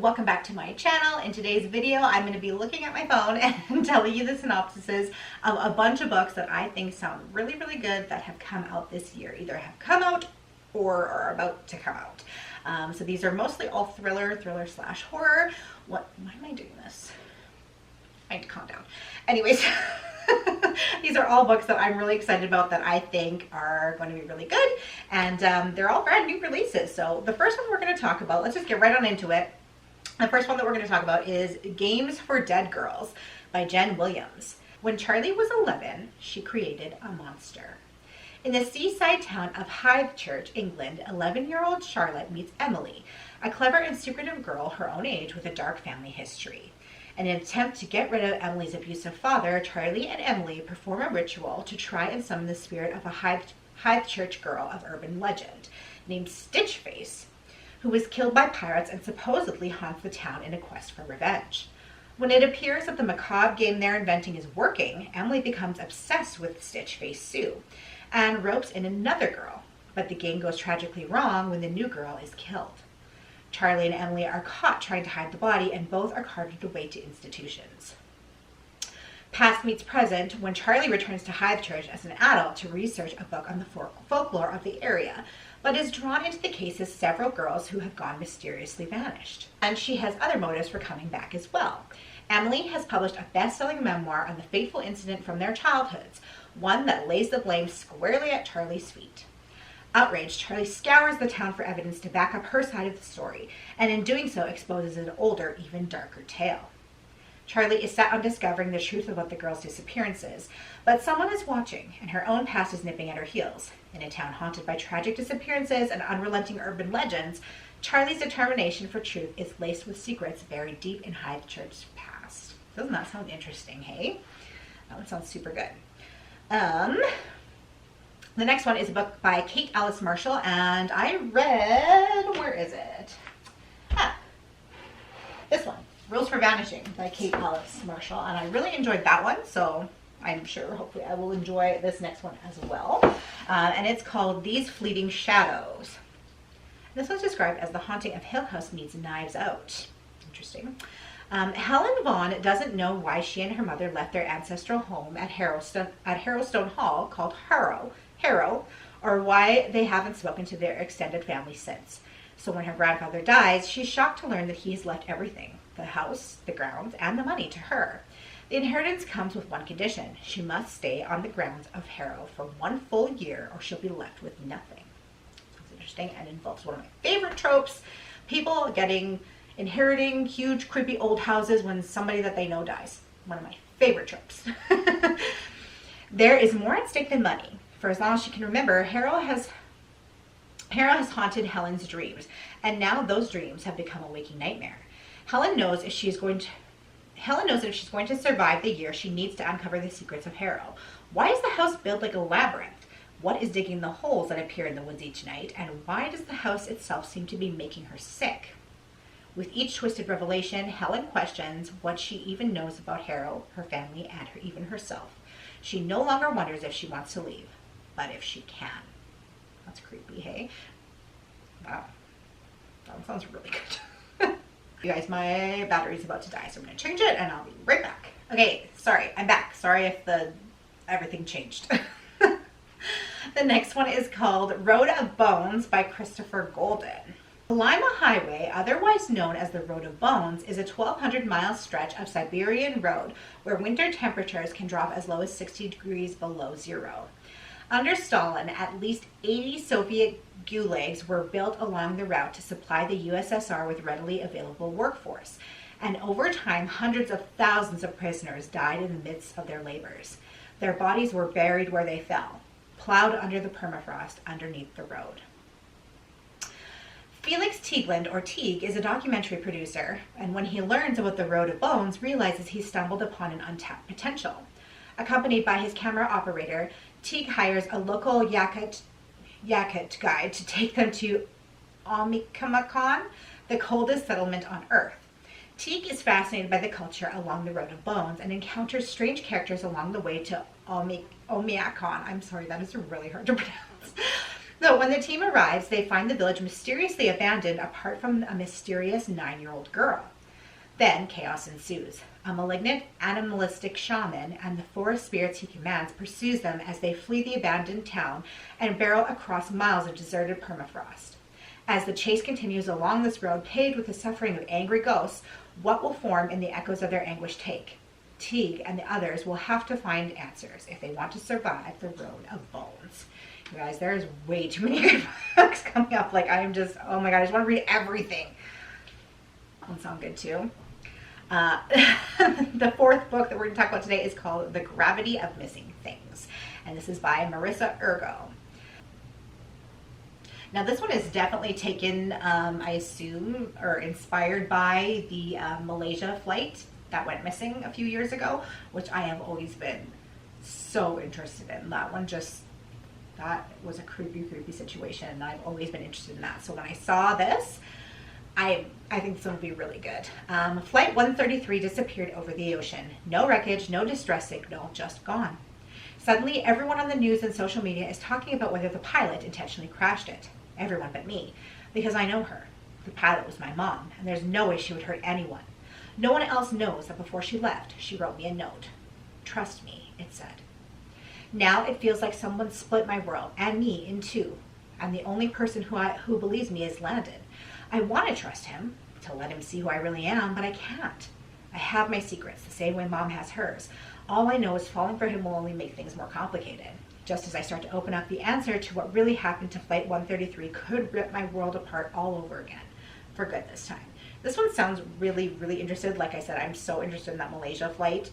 welcome back to my channel. In today's video, I'm going to be looking at my phone and telling you the synopsises of a bunch of books that I think sound really good that have come out this year. Either have come out or are about to come out. So these are mostly all thriller slash horror. Why am I doing this? I need to calm down. Anyways, these are all books that I'm really excited about that I think are going to be really good. And they're all brand new releases. So the first one we're going to talk about, let's just get right on into it. The first one that we're going to talk about is Games for Dead Girls by Jen Williams. When Charlie was 11, she created a monster. In the seaside town of Christchurch, England, 11-year-old Charlotte meets Emily, a clever and secretive girl her own age with a dark family history. In an attempt to get rid of Emily's abusive father, Charlie and Emily perform a ritual to try and summon the spirit of a Christchurch girl of urban legend named Stitchface, who was killed by pirates and supposedly haunts the town in a quest for revenge. When it appears that the macabre game they're inventing is working, Emily becomes obsessed with Stitchface Sue and ropes in another girl, but the game goes tragically wrong when the new girl is killed. Charlie and Emily are caught trying to hide the body, and both are carted away to institutions. Past meets present when Charlie returns to Christchurch as an adult to research a book on the folklore of the area, but is drawn into the case of several girls who have gone mysteriously vanished. And she has other motives for coming back as well. Emily has published a best-selling memoir on the fateful incident from their childhoods, one that lays the blame squarely at Charlie's feet. Outraged, Charlie scours the town for evidence to back up her side of the story, and in doing so exposes an older, even darker tale. Charlie is set on discovering the truth about the girls' disappearances, but someone is watching, and her own past is nipping at her heels. In a town haunted by tragic disappearances and unrelenting urban legends, Charlie's determination for truth is laced with secrets buried deep in Christchurch's past. Doesn't that sound interesting, hey? That one sounds super good. The next one is a book by Kate Alice Marshall, and I read, where is it? This one, Rules for Vanishing by Kate Alice Marshall, and I really enjoyed that one, so I'm sure hopefully I will enjoy this next one as well. And it's called These Fleeting Shadows. This one's described as the haunting of Hill House meets Knives Out. Interesting. Helen Vaughn doesn't know why she and her mother left their ancestral home at Harrowstone Hall, called Harrow, or why they haven't spoken to their extended family since. So when her grandfather dies, she's shocked to learn that he's left everything, the house, the grounds, and the money to her. The inheritance comes with one condition. She must stay on the grounds of Harrow for 1 full year or she'll be left with nothing. It's interesting and involves one of my favorite tropes, people inheriting huge creepy old houses when somebody that they know dies. One of my favorite tropes. There is more at stake than money. For as long as she can remember, Harrow has haunted Helen's dreams, and now those dreams have become a waking nightmare. Helen knows that if she's going to survive the year, she needs to uncover the secrets of Harrow. Why is the house built like a labyrinth? What is digging the holes that appear in the woods each night? And why does the house itself seem to be making her sick? With each twisted revelation, Helen questions what she even knows about Harrow, her family, and even herself. She no longer wonders if she wants to leave, but if she can. That's creepy, hey? Wow. That one sounds really good. You guys, my battery's about to die, so I'm going to change it, and I'll be right back. Okay, sorry, I'm back. Sorry if everything changed. The next one is called Road of Bones by Christopher Golden. The Lima Highway, otherwise known as the Road of Bones, is a 1,200-mile stretch of Siberian road where winter temperatures can drop as low as 60 degrees below zero. Under Stalin, at least 80 Soviet gulags were built along the route to supply the USSR with readily available workforce, and over time, hundreds of thousands of prisoners died in the midst of their labors. Their bodies were buried where they fell, plowed under the permafrost underneath the road. Felix Teigland, or Teague, is a documentary producer, and when he learns about the Road of Bones, realizes he stumbled upon an untapped potential. Accompanied by his camera operator, Teague hires a local Yakut guide to take them to Almikamakan, the coldest settlement on Earth. Teague is fascinated by the culture along the Road of Bones and encounters strange characters along the way to Almikamakan. I'm sorry, that is really hard to pronounce. So when the team arrives, they find the village mysteriously abandoned apart from a mysterious 9-year-old girl. Then chaos ensues. A malignant, animalistic shaman and the forest spirits he commands pursues them as they flee the abandoned town and barrel across miles of deserted permafrost. As the chase continues along this road paved with the suffering of angry ghosts, what will form in the echoes of their anguish take? Teague and the others will have to find answers if they want to survive the road of bones. You guys, there's way too many good books coming up. Like, I'm just, oh my God, I just want to read everything. That one sound good too. The fourth book that we're going to talk about today is called The Gravity of Missing Things. And this is by Marissa Ergo. Now this one is definitely taken, I assume, or inspired by the Malaysia flight that went missing a few years ago, which I have always been so interested in. That one just, that was a creepy situation, and I've always been interested in that. So when I saw this, I think this one will be really good. Flight 133 disappeared over the ocean. No wreckage, no distress signal, just gone. Suddenly, everyone on the news and social media is talking about whether the pilot intentionally crashed it. Everyone but me, because I know her. The pilot was my mom, and there's no way she would hurt anyone. No one else knows that before she left, she wrote me a note. Trust me, it said. Now it feels like someone split my world and me in two, and the only person who believes me is Landon. I want to trust him, to let him see who I really am, but I can't. I have my secrets, the same way Mom has hers. All I know is falling for him will only make things more complicated. Just as I start to open up, the answer to what really happened to Flight 133 could rip my world apart all over again. For good this time. This one sounds really interested. Like I said, I'm so interested in that Malaysia flight.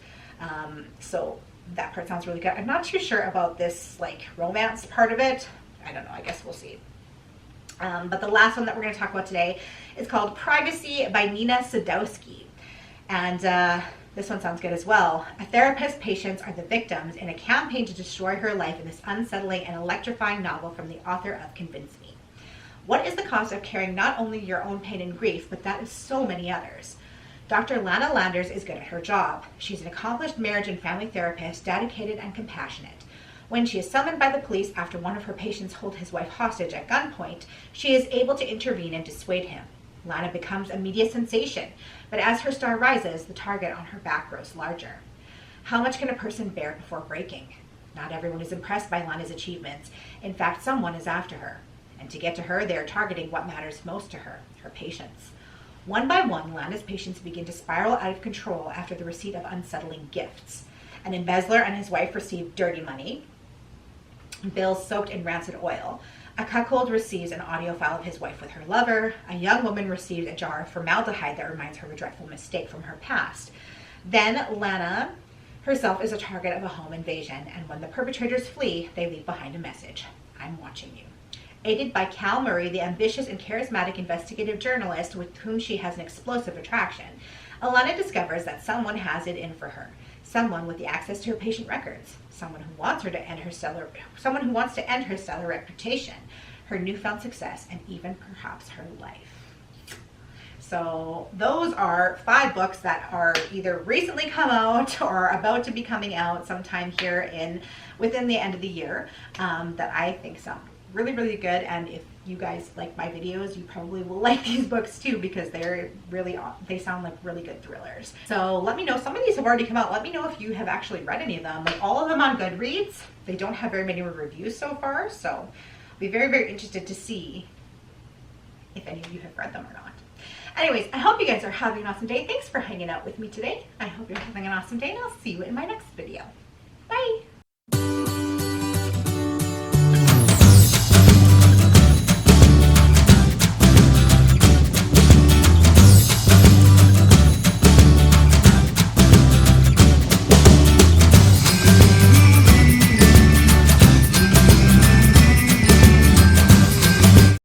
So that part sounds really good. I'm not too sure about this like romance part of it. I don't know, I guess we'll see. But the last one that we're going to talk about today is called Privacy by Nina SADOWSKY. And this one sounds good as well. A therapist's patients are the victims in a campaign to destroy her life in this unsettling and electrifying novel from the author of Convince Me. What is the cost of carrying not only your own pain and grief, but that of so many others? Dr. Lana Landers is good at her job. She's an accomplished marriage and family therapist, dedicated and compassionate. When she is summoned by the police after one of her patients holds his wife hostage at gunpoint, she is able to intervene and dissuade him. Lana becomes a media sensation, but as her star rises, the target on her back grows larger. How much can a person bear before breaking? Not everyone is impressed by Lana's achievements. In fact, someone is after her. And to get to her, they are targeting what matters most to her, her patients. One by one, Lana's patients begin to spiral out of control after the receipt of unsettling gifts. An embezzler and his wife receive dirty money, bills soaked in rancid oil. A cuckold receives an audio file of his wife with her lover. A young woman receives a jar of formaldehyde that reminds her of a dreadful mistake from her past. Then Lana herself is a target of a home invasion, and when the perpetrators flee, they leave behind a message. I'm watching you. Aided by Cal Murray, the ambitious and charismatic investigative journalist with whom she has an explosive attraction, Alana discovers that someone has it in for her. Someone with the access to her patient records. Someone who wants to end her stellar reputation, her newfound success, and even perhaps her life. So those are 5 books that are either recently come out or about to be coming out sometime here within the end of the year that I think sound really good. And if you guys like my videos, you probably will like these books too, because they sound like really good thrillers. So let me know. Some of these have already come out. Let me know if you have actually read any of them. Like all of them on Goodreads. They don't have very many reviews so far, so I'll be very interested to see if any of you have read them or not. Anyways, I hope you guys are having an awesome day. Thanks for hanging out with me today. I hope you're having an awesome day, and I'll see you in my next video.